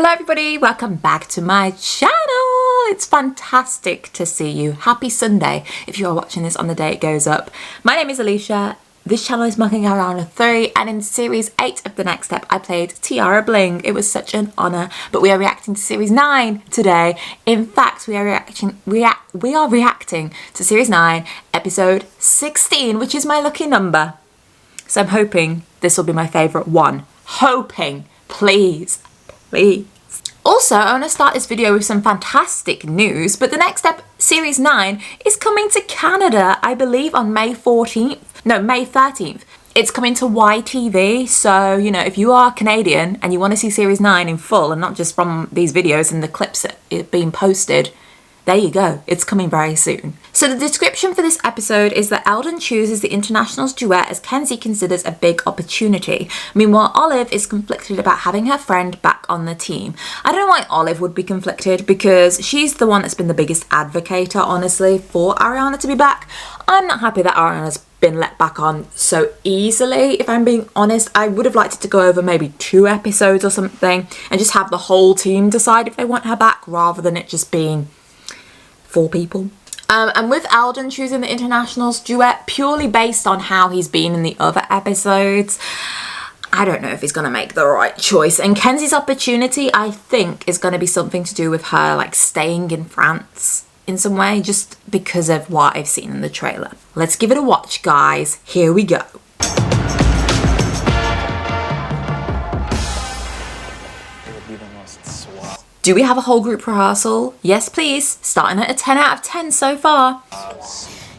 Hello everybody, welcome back to my channel. It's fantastic to see you. Happy Sunday if you are watching this on the day it goes up. My name is Alicia. This channel is marking around 3 and in series 8 of The Next Step I played Tiara Bling. It was such an honour, but we are reacting to series 9 today. In fact, we are reacting to series 9 episode 16, which is my lucky number. So I'm hoping this will be my favourite one. Hoping, please. Also, I want to start this video with some fantastic news, but The Next Step Series 9 is coming to Canada, I believe on May 13th. It's coming to YTV, so, you know, if you are Canadian and you want to see Series 9 in full and not just from these videos and the clips that are being posted, there you go, it's coming very soon. So the description for this episode is that Eldon chooses the Internationals duet as Kenzie considers a big opportunity. Meanwhile, Olive is conflicted about having her friend back on the team. I don't know why Olive would be conflicted because she's the one that's been the biggest advocate, honestly, for Ariana to be back. I'm not happy that Ariana's been let back on so easily, if I'm being honest. I would have liked it to go over maybe 2 episodes or something and just have the whole team decide if they want her back rather than it just being 4 people. And with Eldon choosing the Internationals duet purely based on how he's been in the other episodes, I don't know if he's going to make the right choice. And Kenzie's opportunity, I think, is going to be something to do with her like staying in France in some way, just because of what I've seen in the trailer. Let's give it a watch, guys. Here we go. Do we have a whole group rehearsal? Yes, please. Starting at a 10 out of 10 so far.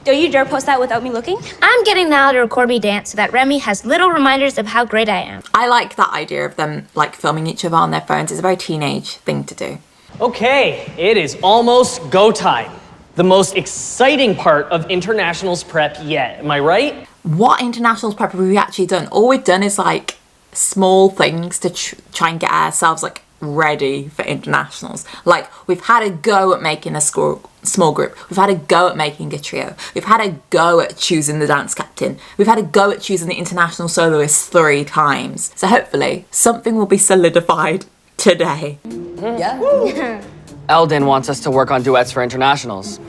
Don't you dare post that without me looking? I'm getting Nala to record me dance so that Remy has little reminders of how great I am. I like that idea of them like filming each other on their phones. It's a very teenage thing to do. Okay, it is almost go time. The most exciting part of Internationals prep yet, am I right? What Internationals prep have we actually done? All we've done is like small things to try and get ourselves like ready for Internationals. Like we've had a go at making a small group. We've had a go at making a trio. We've had a go at choosing the dance captain. We've had a go at choosing the international soloist 3 times. So hopefully something will be solidified today. Yeah. Eldon wants us to work on duets for Internationals.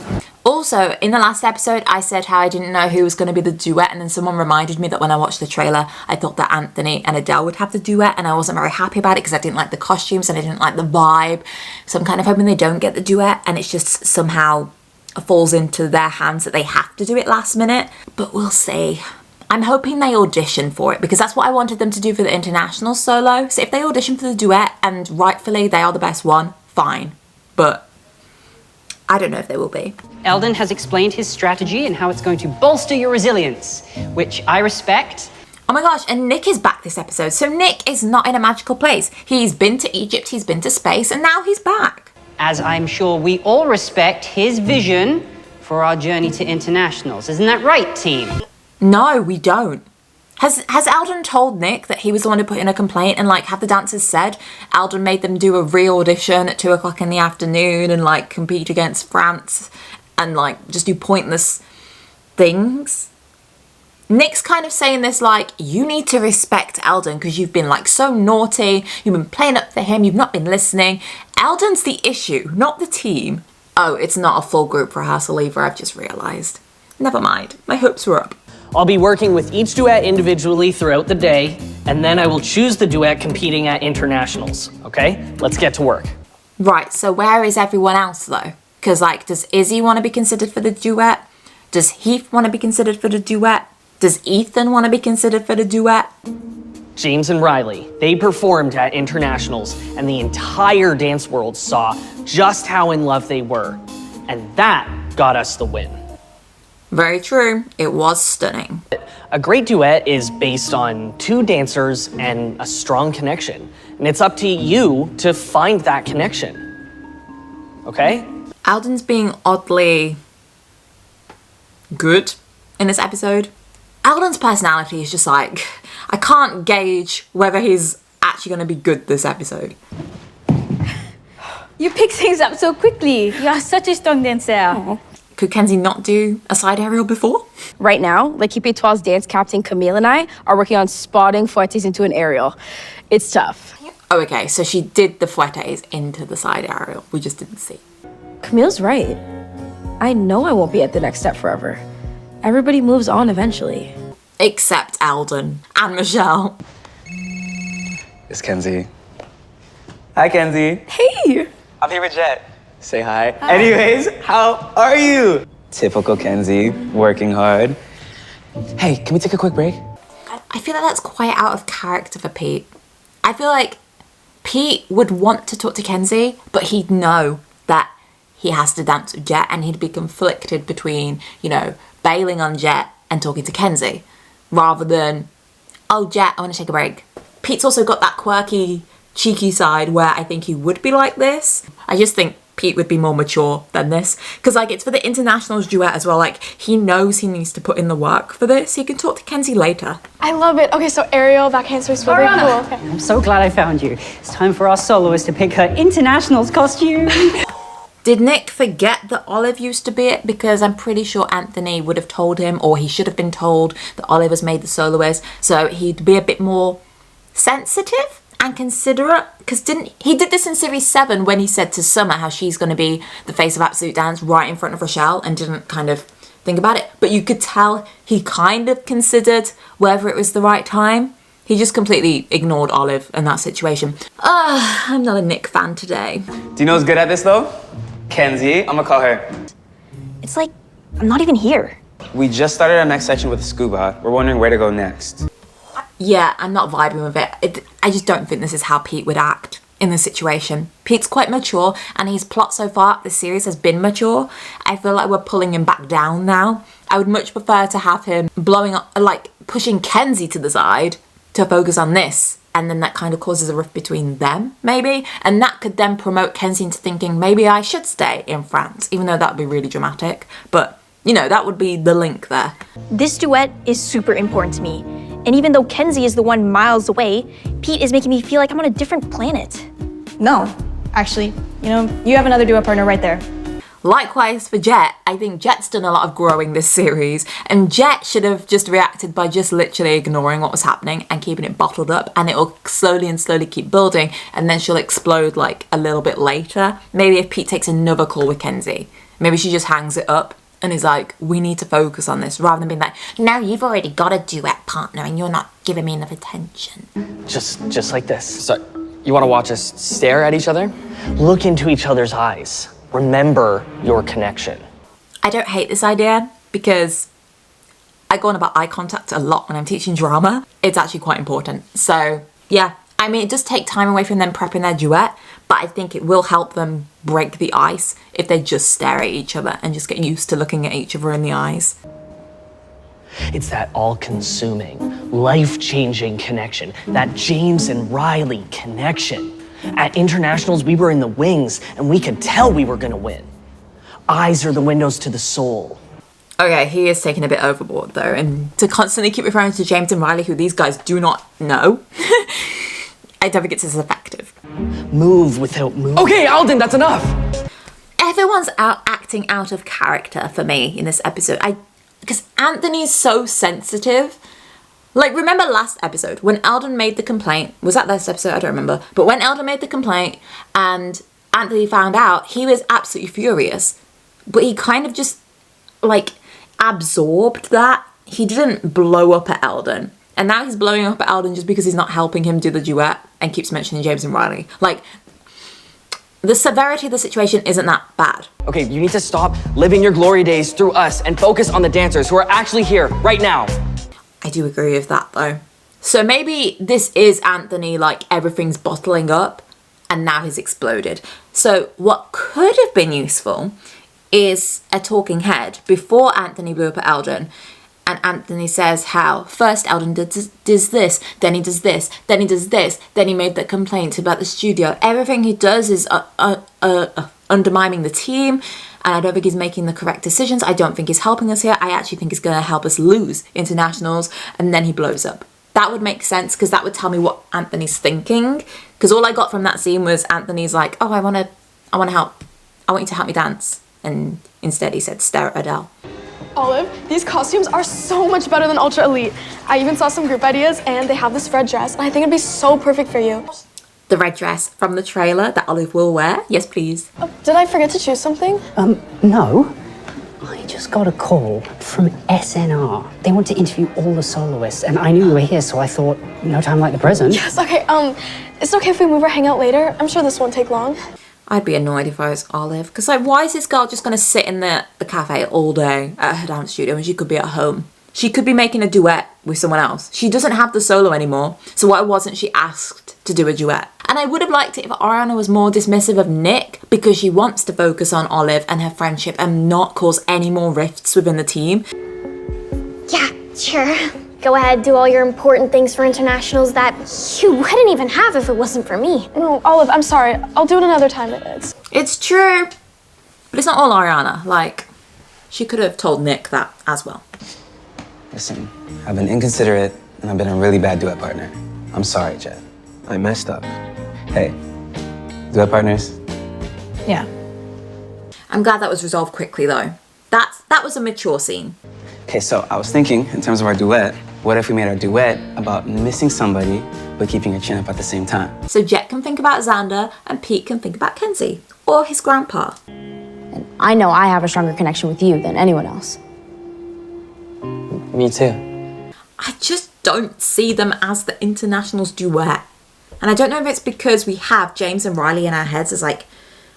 Also, in the last episode, I said how I didn't know who was going to be the duet, and then someone reminded me that when I watched the trailer, I thought that Anthony and Adele would have the duet, and I wasn't very happy about it because I didn't like the costumes and I didn't like the vibe. So I'm kind of hoping they don't get the duet, and it's just somehow falls into their hands that they have to do it last minute. But we'll see. I'm hoping they audition for it because that's what I wanted them to do for the international solo. So if they audition for the duet and rightfully they are the best one, fine. But I don't know if they will be. Eldon has explained his strategy and how it's going to bolster your resilience, which I respect. Oh my gosh, and Nick is back this episode. So Nick is not in a magical place. He's been to Egypt, he's been to space, and now he's back. As I'm sure we all respect his vision for our journey to Internationals. Isn't that right, team? No, we don't. Has Eldon told Nick that he was the one who put in a complaint and like have the dancers said Eldon made them do a re-audition at 2 o'clock in the afternoon and like compete against France and like just do pointless things? Nick's kind of saying this like, you need to respect Eldon because you've been like so naughty, you've been playing up for him, you've not been listening. Eldon's the issue, not the team. Oh, it's not a full group rehearsal either, I've just realised. Never mind, my hopes were up. I'll be working with each duet individually throughout the day, and then I will choose the duet competing at Internationals, okay? Let's get to work. Right, so where is everyone else though? Because like, does Izzy want to be considered for the duet? Does Heath want to be considered for the duet? Does Ethan want to be considered for the duet? James and Riley, they performed at Internationals, and the entire dance world saw just how in love they were. And that got us the win. Very true. It was stunning. A great duet is based on 2 dancers and a strong connection. And it's up to you to find that connection. Okay? Eldon's being oddly good in this episode. Eldon's personality is just like, I can't gauge whether he's actually going to be good this episode. You pick things up so quickly. You are such a strong dancer. Aww. Could Kenzie not do a side aerial before? Right now, L'Equipe Étoile's dance captain Camille and I are working on spotting Fuertes into an aerial. It's tough. Oh, okay, so she did the fouettes into the side aerial. We just didn't see. Camille's right. I know I won't be at the next step forever. Everybody moves on eventually. Except Alden and Michelle. It's Kenzie. Hi, Kenzie. Hey! I'm here with Jet. Say hi. Anyways, how are you? Typical Kenzie, working hard. Hey, can we take a quick break? I feel like that's quite out of character for Pete. I feel like Pete would want to talk to Kenzie, but he'd know that he has to dance with Jet, and he'd be conflicted between, you know, bailing on Jet and talking to Kenzie, rather than, oh, Jet, I want to take a break. Pete's also got that quirky, cheeky side where I think he would be like this. I just think Pete would be more mature than this, because like it's for the internationals duet as well. Like he knows he needs to put in the work for this. He can talk to Kenzie later. I love it. Okay, so aerial, backhand switch, really cool. Okay. I'm so glad I found you. It's time for our soloist to pick her internationals costume. Did Nick forget that Olive used to be it? Because I'm pretty sure Anthony would have told him, or he should have been told, that Olive was made the soloist, so he'd be a bit more sensitive and considerate, because he did this in series 7 when he said to Summer how she's going to be the face of Absolute Dance right in front of Rochelle, and didn't kind of think about it. But you could tell he kind of considered whether it was the right time. He just completely ignored Olive in that situation. I'm not a Nick fan today. Do you know who's good at this though? Kenzie. I'm gonna call her. It's like, I'm not even here. We just started our next section with scuba. We're wondering where to go next. Yeah, I'm not vibing with it. I just don't think this is how Pete would act in this situation. Pete's quite mature, and his plot so far this series has been mature. I feel like we're pulling him back down now. I would much prefer to have him blowing up, like pushing Kenzie to the side to focus on this, and then that kind of causes a rift between them, maybe, and that could then promote Kenzie into thinking maybe I should stay in France, even though that would be really dramatic. But, you know, that would be the link there. This duet is super important to me. And even though Kenzie is the one miles away, Pete is making me feel like I'm on a different planet. No, actually, you know, you have another duet partner right there. Likewise for Jet, I think Jet's done a lot of growing this series, and Jet should have just reacted by just literally ignoring what was happening and keeping it bottled up, and it'll slowly and slowly keep building, and then she'll explode like a little bit later. Maybe if Pete takes another call with Kenzie, maybe she just hangs it up and is like, we need to focus on this, rather than being like, no, you've already got a duet partner and you're not giving me enough attention. Just like this. So, you want to watch us stare at each other? Look into each other's eyes. Remember your connection. I don't hate this idea, because I go on about eye contact a lot when I'm teaching drama. It's actually quite important. So yeah, I mean, it does take time away from them prepping their duet, but I think it will help them break the ice if they just stare at each other and just get used to looking at each other in the eyes. It's that all-consuming, life-changing connection, that James and Riley connection. At internationals, we were in the wings, and we could tell we were gonna win. Eyes are the windows to the soul. Okay, he is taking a bit overboard though, and to constantly keep referring to James and Riley, who these guys do not know, I don't think it's as effective. Move without moving. Okay, Alden, that's enough! Everyone's acting out of character for me in this episode. Because Anthony's so sensitive. Like, remember last episode when Alden made the complaint? Was that last episode? I don't remember. But when Alden made the complaint and Anthony found out, he was absolutely furious. But he kind of just, like, absorbed that. He didn't blow up at Alden. And now he's blowing up at Alden just because he's not helping him do the duet and keeps mentioning James and Riley. Like, the severity of the situation isn't that bad. Okay, you need to stop living your glory days through us and focus on the dancers who are actually here right now. I do agree with that though. So maybe this is Anthony, like everything's bottling up and now he's exploded. So what could have been useful is a talking head before Anthony blew up at Alden. And Anthony says how first Alden does this, then he does this, then he does this, then he made that complaint about the studio. Everything he does is undermining the team, and I don't think he's making the correct decisions. I don't think he's helping us here. I actually think he's going to help us lose internationals, and then he blows up. That would make sense, because that would tell me what Anthony's thinking. Because all I got from that scene was Anthony's like, oh, I want to help. I want you to help me dance. And instead he said, stare at Adele. Olive, these costumes are so much better than Ultra Elite. I even saw some group ideas, and they have this red dress, and I think it'd be so perfect for you. The red dress from the trailer that Olive will wear. Yes, please. Did I forget to choose something? No. I just got a call from SNR. They want to interview all the soloists, and I knew you were here, so I thought, no time like the present. Yes, okay, it's okay if we move or hang out later? I'm sure this won't take long. I'd be annoyed if I was Olive. Because, like, why is this girl just going to sit in the cafe all day at her dance studio when she could be at home? She could be making a duet with someone else. She doesn't have the solo anymore. So why wasn't she asked to do a duet? And I would have liked it if Ariana was more dismissive of Nick because she wants to focus on Olive and her friendship and not cause any more rifts within the team. Yeah, sure. Go ahead, do all your important things for internationals that you wouldn't even have if it wasn't for me. No, Olive, I'm sorry. I'll do it another time. It's true. But it's not all Ariana. Like, she could have told Nick that as well. Listen, I've been inconsiderate and I've been a really bad duet partner. I'm sorry, Jet. I messed up. Hey, duet partners? Yeah. I'm glad that was resolved quickly though. That was a mature scene. Okay, so I was thinking, in terms of our duet, what if we made our duet about missing somebody but keeping your chin up at the same time? So Jet can think about Xander and Pete can think about Kenzie or his grandpa. And I know I have a stronger connection with you than anyone else. Me too. I just don't see them as the internationals duet. And I don't know if it's because we have James and Riley in our heads as like,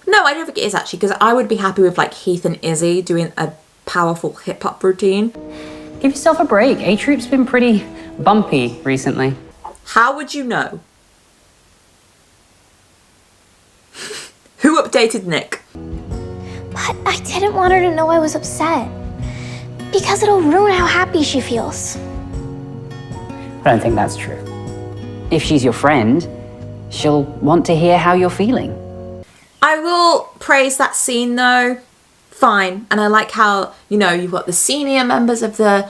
no, I don't think it is actually, because I would be happy with like Heath and Izzy doing a powerful hip hop routine. Give yourself a break. A-Troop's been pretty bumpy recently. How would you know? Who updated Nick? But I didn't want her to know I was upset. Because it'll ruin how happy she feels. I don't think that's true. If she's your friend, she'll want to hear how you're feeling. I will praise that scene though. Fine. And I like how, you know, you've got the senior members of the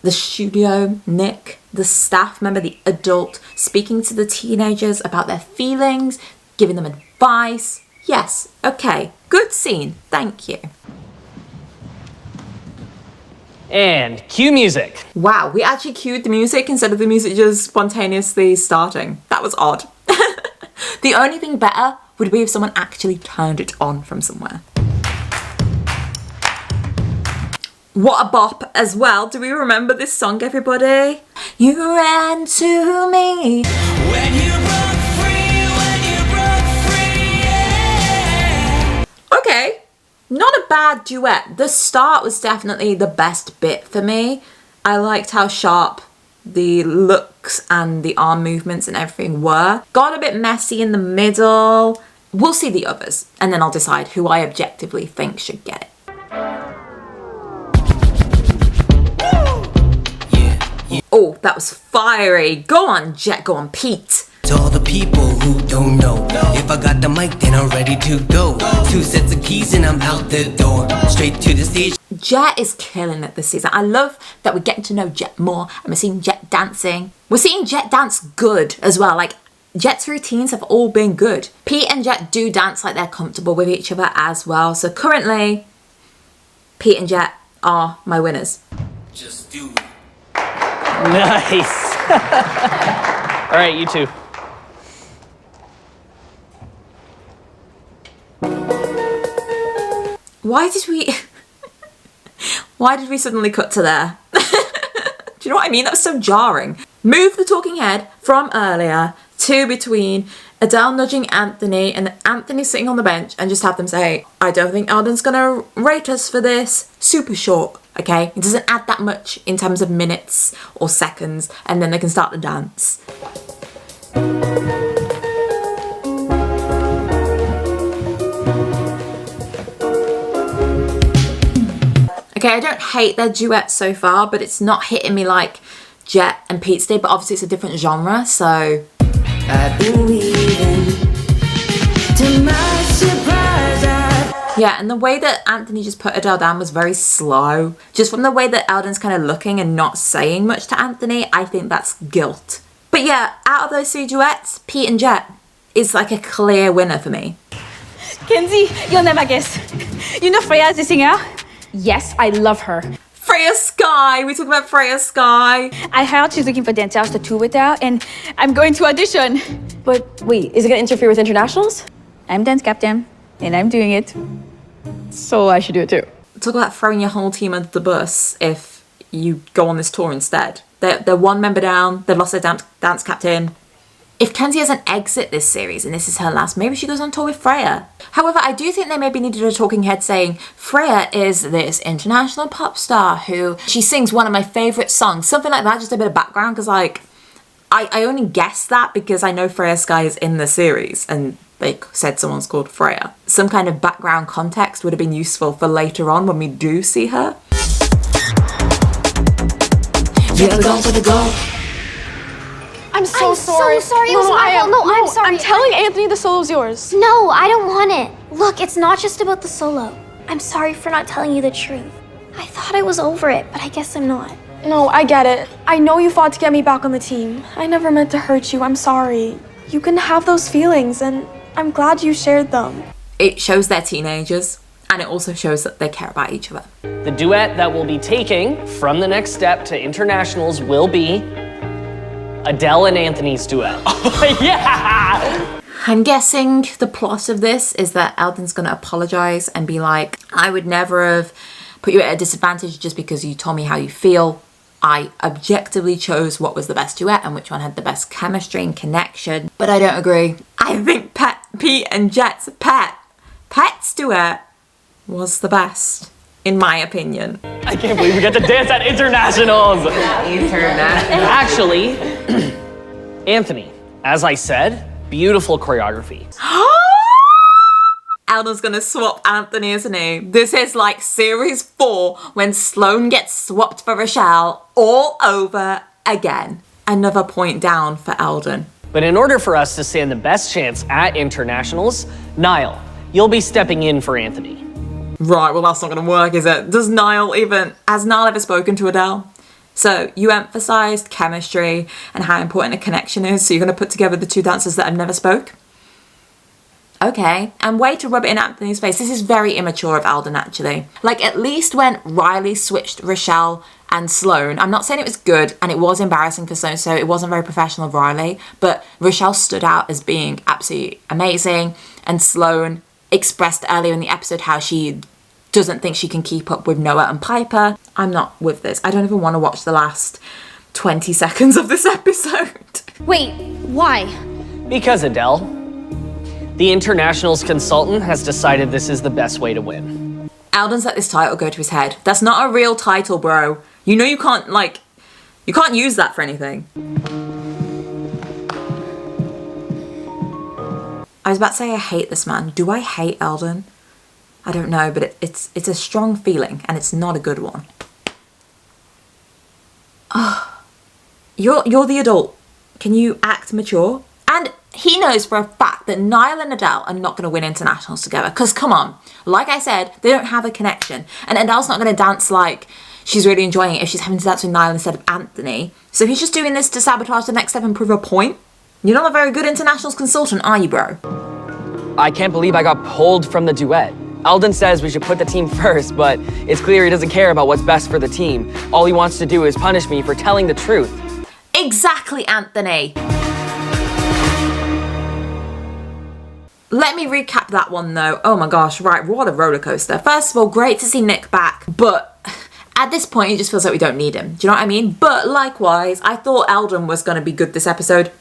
studio, Nick, the staff member, the adult, speaking to the teenagers about their feelings, giving them advice. Yes, okay, good scene, thank you. And cue music. Wow, we actually cued the music instead of the music just spontaneously starting. That was odd. The only thing better would be if someone actually turned it on from somewhere. What a bop as well. Do we remember this song, everybody? You ran to me. When you broke free, yeah. Okay, not a bad duet. The start was definitely the best bit for me. I liked how sharp the looks and the arm movements and everything were. Got a bit messy in the middle. We'll see the others, and then I'll decide who I objectively think should get it. Oh, that was fiery. Go on, Jet, go on, Pete. To all the people who don't know, if I got the mic, then I'm ready to go. 2 sets of keys and I'm out the door, straight to the stage. Jet is killing it this season. I love that we're getting to know Jet more and we're seeing Jet dancing. We're seeing Jet dance good as well. Like, Jet's routines have all been good. Pete and Jet do dance like they're comfortable with each other as well. So currently, Pete and Jet are my winners. Just do it. Nice. All right, you two. Why did we suddenly cut to there? Do you know what I mean? That was so jarring. Move the talking head from earlier to between Adele nudging Anthony and Anthony sitting on the bench and just have them say, I don't think Alden's gonna rate us for this. Super short, okay? It doesn't add that much in terms of minutes or seconds, and then they can start the dance. Okay, I don't hate their duet so far, but it's not hitting me like Jet and Pete's did, but obviously it's a different genre, so... I've been leaving. To my surprise, yeah, and the way that Anthony just put Adele down was very slow. Just from the way that Alden's kind of looking and not saying much to Anthony, I think that's guilt. But yeah, out of those 2 duets, Pete and Jet is like a clear winner for me. Kenzie, you'll never guess. You know Freya as a singer? Yes, I love her. Freya Freya Sky. We talk about Freya Sky. I heard out she's looking for dancers to tour with her, and I'm going to audition. But wait, is it gonna interfere with internationals? I'm dance captain, and I'm doing it. So I should do it too. Talk about throwing your whole team under the bus if you go on this tour instead. They're one member down. They've lost their dance captain. If Kenzie has an exit this series and this is her last, maybe she goes on tour with Freya. However, I do think they maybe needed a talking head saying Freya is this international pop star who she sings one of my favourite songs. Something like that, just a bit of background, because like I only guessed that because I know Freya Sky is in the series and they said someone's called Freya. Some kind of background context would have been useful for later on when we do see her. Yeah, go for the goal. I'm so sorry. So sorry. It was my fault. No, I'm sorry. I'm telling Anthony the solo's yours. No, I don't want it. Look, it's not just about the solo. I'm sorry for not telling you the truth. I thought I was over it, but I guess I'm not. No, I get it. I know you fought to get me back on the team. I never meant to hurt you. I'm sorry. You can have those feelings, and I'm glad you shared them. It shows they're teenagers, and it also shows that they care about each other. The duet that we'll be taking from the next step to internationals will be Adele and Anthony's duet. Oh, yeah! I'm guessing the plot of this is that Eldon's going to apologise and be like, I would never have put you at a disadvantage just because you told me how you feel. I objectively chose what was the best duet and which one had the best chemistry and connection. But I don't agree. I think Pete and Jet's Pet's duet was the best, in my opinion. I can't believe we get to dance at internationals. Actually, Anthony, as I said, beautiful choreography. Eldon's gonna swap Anthony, isn't he? This is like series 4 when Sloane gets swapped for Rochelle all over again. Another point down for Eldon. But in order for us to stand the best chance at internationals, Niall, you'll be stepping in for Anthony. Right, well that's not gonna work, is it? Has Niall ever spoken to Adele? So you emphasised chemistry and how important a connection is, so you're gonna put together the two dancers that have never spoke? Okay, and way to rub it in Anthony's face. This is very immature of Eldon, actually. Like, at least when Riley switched Rochelle and Sloane, I'm not saying it was good, and it was embarrassing for Sloane, so it wasn't very professional of Riley, but Rochelle stood out as being absolutely amazing, and Sloane expressed earlier in the episode how she doesn't think she can keep up with Noah and Piper. I'm not with this. I don't even want to watch the last 20 seconds of this episode. Wait, why? Because Adele, the internationals consultant, has decided this is the best way to win. Eldon's let this title go to his head. That's not a real title, bro. You know you can't use that for anything. I was about to say I hate this man. Do I hate Eldon? I don't know, but it's a strong feeling, and it's not a good one. Oh, you're the adult. Can you act mature? And he knows for a fact that Niall and Adele are not going to win internationals together. Because, come on, like I said, they don't have a connection. And Adele's not going to dance like she's really enjoying it if she's having to dance with Niall instead of Anthony. So he's just doing this to sabotage the next step and prove a point. You're not a very good internationals consultant, are you, bro? I can't believe I got pulled from the duet. Eldon says we should put the team first, but it's clear he doesn't care about what's best for the team. All he wants to do is punish me for telling the truth. Exactly, Anthony. Let me recap that one though. Oh my gosh, right, what a roller coaster. First of all, great to see Nick back, but at this point it just feels like we don't need him. Do you know what I mean? But likewise, I thought Eldon was going to be good this episode.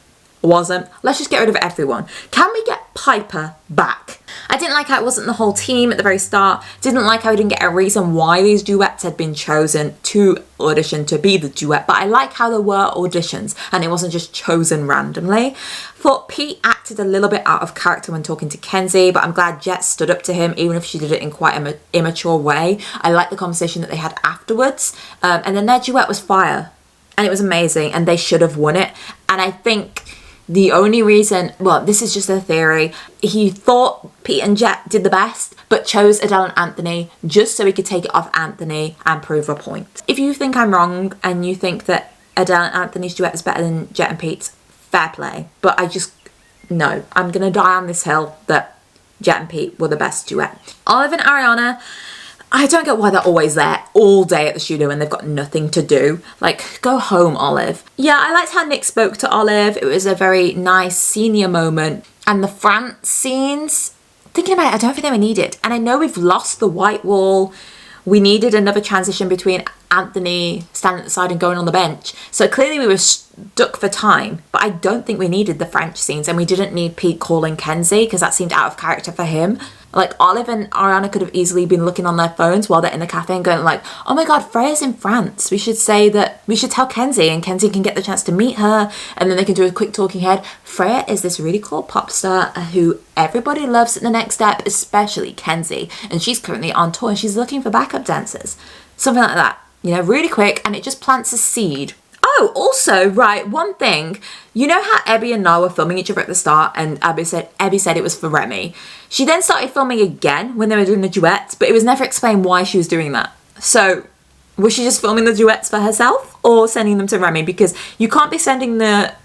Wasn't. Let's just get rid of everyone. Can we get Piper back? I didn't like how it wasn't the whole team at the very start. Didn't like how we didn't get a reason why these duets had been chosen to audition to be the duet. But I like how there were auditions and it wasn't just chosen randomly. Thought Pete acted a little bit out of character when talking to Kenzie, but I'm glad Jet stood up to him, even if she did it in quite an immature way. I liked the conversation that they had afterwards. And then their duet was fire. And it was amazing. And they should have won it. And I think the only reason, well, this is just a theory, he thought Pete and Jet did the best, but chose Adele and Anthony just so he could take it off Anthony and prove a point. If you think I'm wrong and you think that Adele and Anthony's duet is better than Jet and Pete's, fair play. But no, I'm going to die on this hill that Jet and Pete were the best duet. Olive and Ariana, I don't get why they're always there all day at the studio when they've got nothing to do. Like, go home, Olive. Yeah, I liked how Nick spoke to Olive. It was a very nice senior moment. And the France scenes, thinking about it, I don't think they were needed. And I know we've lost the white wall. We needed another transition between Anthony standing at the side and going on the bench. So clearly we were stuck for time, but I don't think we needed the French scenes, and we didn't need Pete calling Kenzie because that seemed out of character for him. Like, Olive and Ariana could have easily been looking on their phones while they're in the cafe and going like, oh my God, Freya's in France. We should say that, we should tell Kenzie, and Kenzie can get the chance to meet her, and then they can do a quick talking head. Freya is this really cool pop star who everybody loves at the next step, especially Kenzie. And she's currently on tour and she's looking for backup dancers. Something like that, you know, really quick, and it just plants a seed. Oh, also, right, one thing. You know how Abby and Noah were filming each other at the start, and Abby said it was for Remy. She then started filming again when they were doing the duets, but it was never explained why she was doing that. So, was she just filming the duets for herself or sending them to Remy? Because you can't be sending the...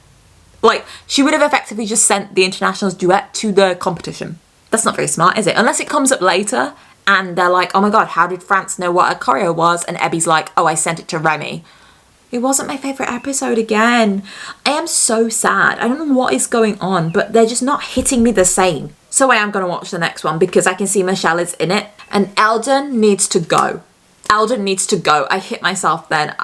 Like, she would have effectively just sent the internationals duet to the competition. That's not very smart, is it? Unless it comes up later and they're like, oh my God, how did France know what a choreo was? And Abby's like, oh, I sent it to Remy. It wasn't my favourite episode again. I am so sad. I don't know what is going on, but they're just not hitting me the same. So I am going to watch the next one because I can see Michelle is in it. And Eldon needs to go. Eldon needs to go. I hit myself then.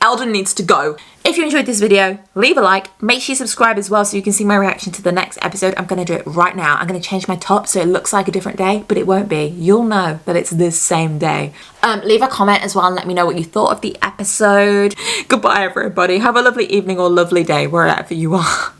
Eldon needs to go. If you enjoyed this video, leave a like. Make sure you subscribe as well so you can see my reaction to the next episode. I'm going to do it right now. I'm going to change my top so it looks like a different day, but it won't be. You'll know that it's this same day. Leave a comment as well and let me know what you thought of the episode. Goodbye, everybody. Have a lovely evening or lovely day wherever you are.